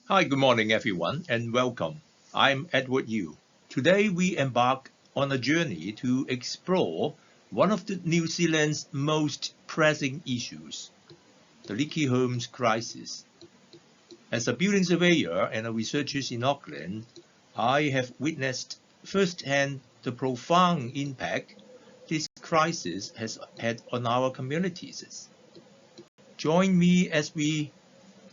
Hi, good morning, everyone, and welcome. I'm Edward Yu. Today, we embark on a journey to explore one of New Zealand's most pressing issues, the leaky homes crisis. As a building surveyor and a researcher in Auckland, I have witnessed firsthand the profound impact this crisis has had on our communities. Join me as we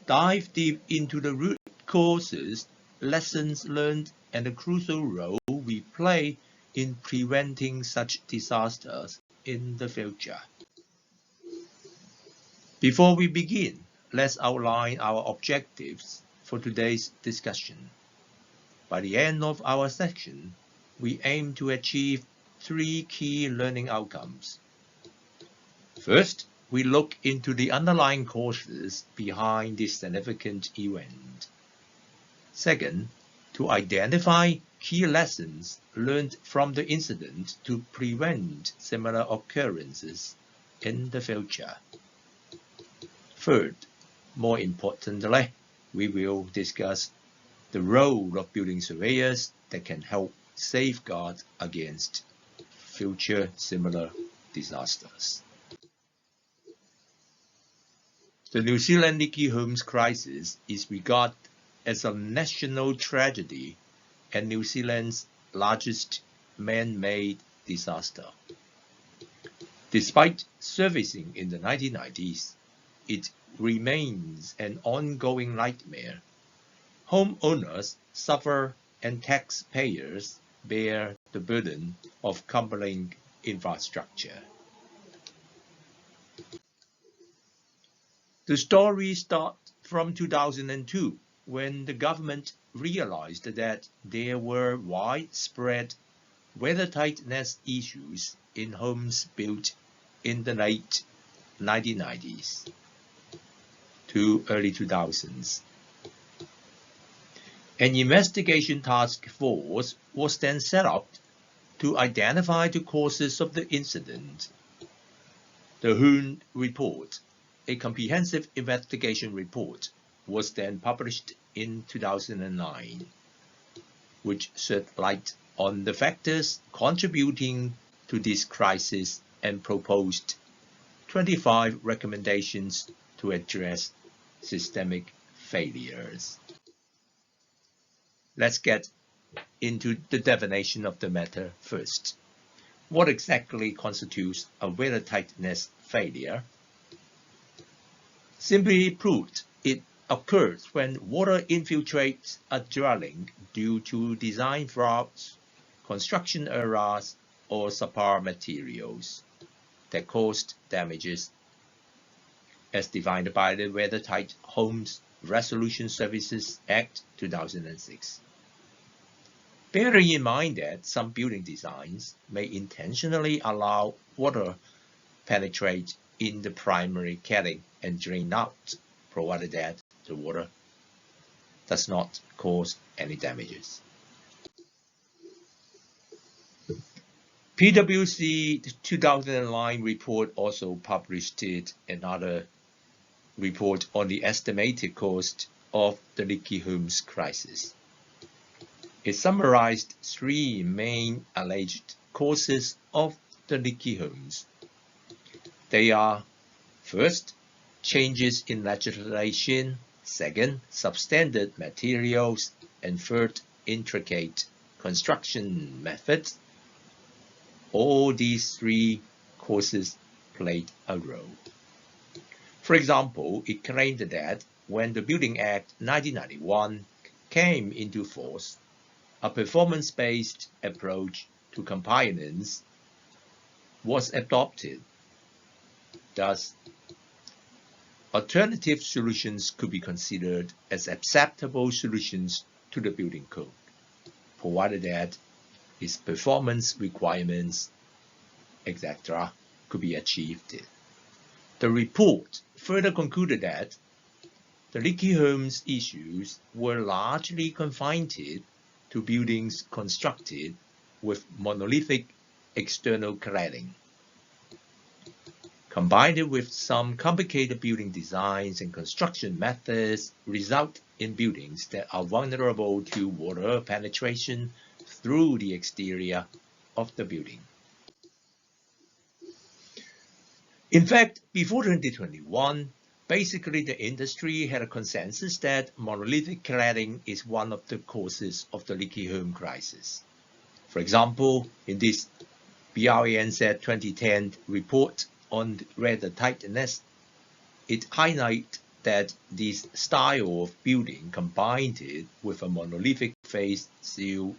dive deep into the root causes, lessons learned, and the crucial role we play in preventing such disasters in the future. Before we begin, let's outline our objectives for today's discussion. By the end of our section, we aim to achieve three key learning outcomes. First, we look into the underlying causes behind this significant event. Second, to identify key lessons learned from the incident to prevent similar occurrences in the future. Third, more importantly, we will discuss the role of building surveyors that can help safeguard against future similar disasters. The New Zealand Leaky Homes Crisis is regarded as a national tragedy and New Zealand's largest man-made disaster. Despite surfacing in the 1990s, it remains an ongoing nightmare. Homeowners suffer and taxpayers bear the burden of crumbling infrastructure. The story starts from 2002, when the government realized that there were widespread weather tightness issues in homes built in the late 1990s to early 2000s. An investigation task force was then set up to identify the causes of the incident. The Hoon Report, a comprehensive investigation report, was then published in 2009, which shed light on the factors contributing to this crisis and proposed 25 recommendations to address systemic failures. Let's get into the definition of the matter first. What exactly constitutes a weather tightness failure? Simply put, it occurs when water infiltrates a dwelling due to design flaws, construction errors, or subpar materials that caused damages, as defined by the Weathertight Homes Resolution Services Act 2006. Bearing in mind that some building designs may intentionally allow water penetrate in the primary cladding and drain out, provided that the water does not cause any damages. PwC 2009 report also published another report on the estimated cost of the leaky homes crisis. It summarized three main alleged causes of the leaky homes. They are: first, changes in legislation; second, substandard materials; and third, intricate construction methods. All these three causes played a role. For example, it claimed that when the Building Act 1991 came into force, a performance-based approach to compliance was adopted. Thus, alternative solutions could be considered as acceptable solutions to the building code, provided that its performance requirements, etc., could be achieved. The report further concluded that the leaky homes issues were largely confined to buildings constructed with monolithic external cladding. combined with some complicated building designs and construction methods, result in buildings that are vulnerable to water penetration through the exterior of the building. In fact, before 2021, basically the industry had a consensus that monolithic cladding is one of the causes of the leaky home crisis. For example, in this BRANZ 2010 report on weather tightness, it highlights that this style of building combined with a monolithic face seal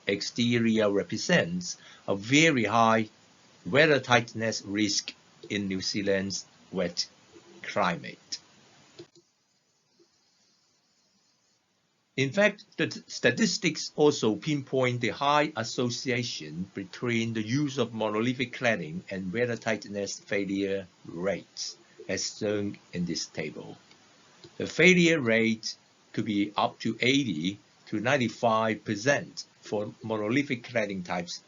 exterior represents a very high weather tightness risk in New Zealand's wet climate. In fact, the statistics also pinpoint the high association between the use of monolithic cladding and weather tightness failure rates, as shown in this table. The failure rate could be up to 80 to 95% for monolithic cladding types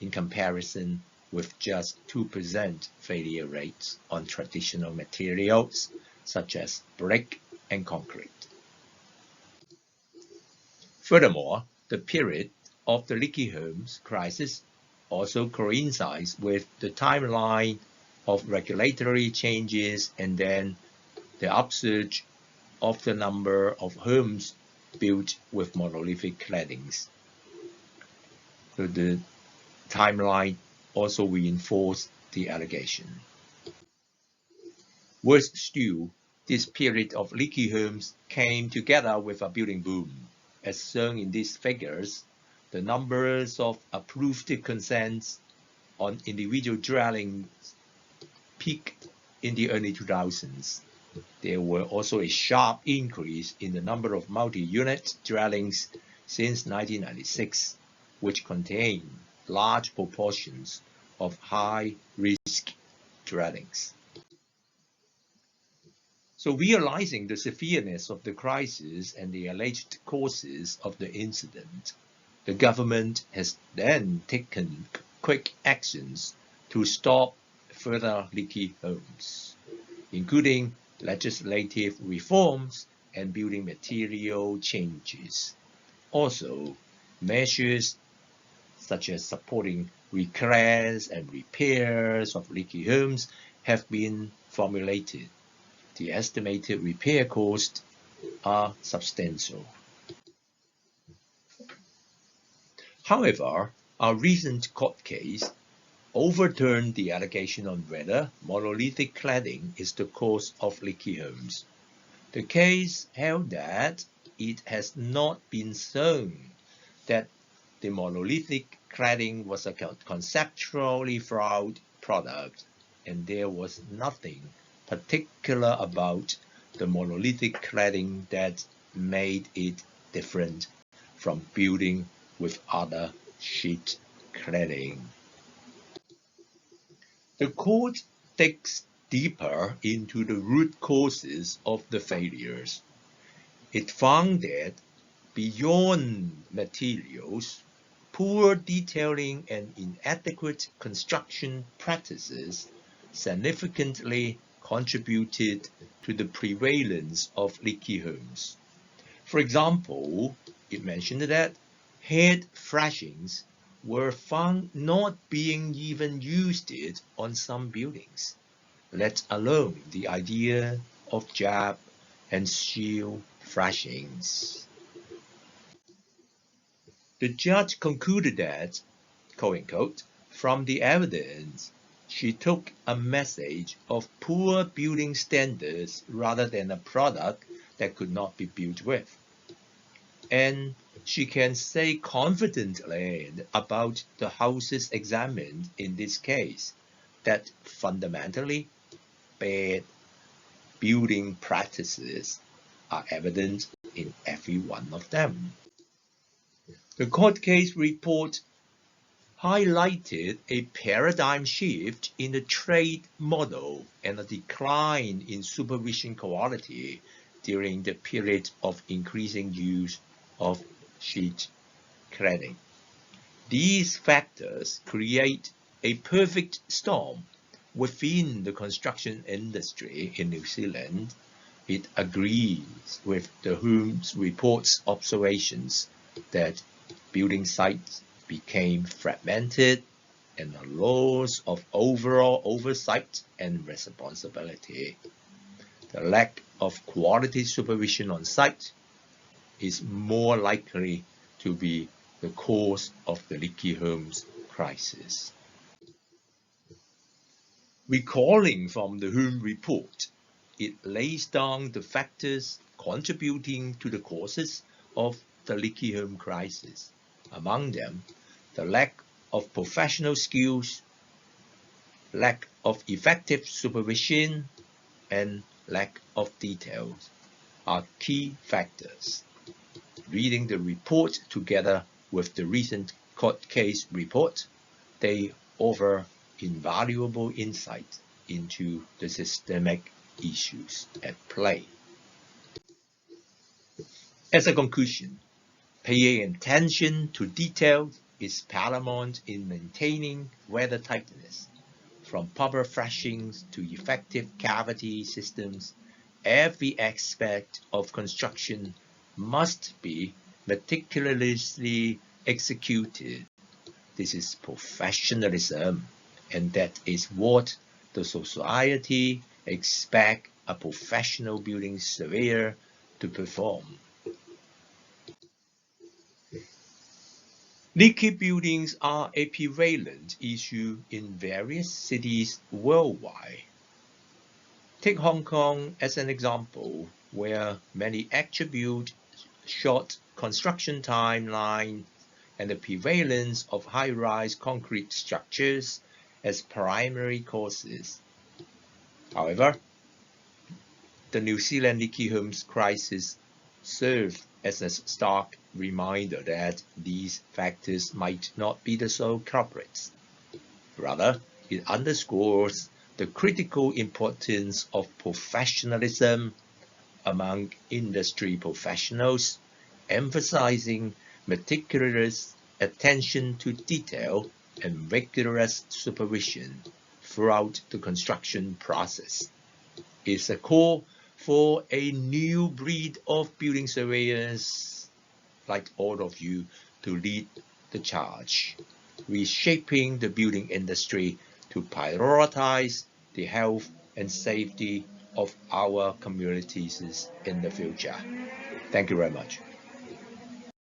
in comparison with just 2% failure rates on traditional materials such as brick and concrete. Furthermore, the period of the leaky homes crisis also coincides with the timeline of regulatory changes and then the upsurge of the number of homes built with monolithic claddings. So the timeline also reinforced the allegation. Worse still, this period of leaky homes came together with a building boom. As shown in these figures, the numbers of approved consents on individual dwellings peaked in the early 2000s. There were also a sharp increase in the number of multi-unit dwellings since 1996, which contain large proportions of high-risk dwellings. So realizing the severeness of the crisis and the alleged causes of the incident, the government has then taken quick actions to stop further leaky homes, including legislative reforms and building material changes. Also, measures such as supporting reclaims and repairs of leaky homes have been formulated. The estimated repair costs are substantial. However, our recent court case overturned the allegation on whether monolithic cladding is the cause of leaky homes. The case held that it has not been shown that the monolithic cladding was a conceptually flawed product, and there was nothing particular about the monolithic cladding that made it different from building with other sheet cladding. The court digs deeper into the root causes of the failures. It found that beyond materials, poor detailing and inadequate construction practices significantly contributed to the prevalence of leaky homes. For example, it mentioned that head flashings were found not being even used on some buildings, let alone the idea of jab and shield flashings. The judge concluded that, quote-unquote, from the evidence, she took a message of poor building standards rather than a product that could not be built with. And she can say confidently about the houses examined in this case that fundamentally bad building practices are evident in every one of them. The court case report highlighted a paradigm shift in the trade model and a decline in supervision quality during the period of increasing use of sheet cladding. These factors create a perfect storm within the construction industry in New Zealand, it agrees with the Homes Report's observations that building sites became fragmented and a loss of overall oversight and responsibility. The lack of quality supervision on site is more likely to be the cause of the leaky homes crisis. Recalling from the Home Report, it lays down the factors contributing to the causes of the leaky home crisis. Among them, the lack of professional skills, lack of effective supervision, and lack of details are key factors. Reading the report together with the recent court case report, they offer invaluable insight into the systemic issues at play. As a conclusion, paying attention to detail is paramount in maintaining weathertightness. From proper flashings to effective cavity systems, every aspect of construction must be meticulously executed. This is professionalism, and that is what the society expects a professional building surveyor to perform. Leaky buildings are a prevalent issue in various cities worldwide. Take Hong Kong as an example, where many attribute short construction timeline and the prevalence of high-rise concrete structures as primary causes. However, the New Zealand Leaky Homes Crisis served as a stark reminder that these factors might not be the sole culprits. Rather, it underscores the critical importance of professionalism among industry professionals, emphasizing meticulous attention to detail and rigorous supervision throughout the construction process. It's a call for a new breed of building surveyors like all of you to lead the charge, reshaping the building industry to prioritize the health and safety of our communities in the future. Thank you very much.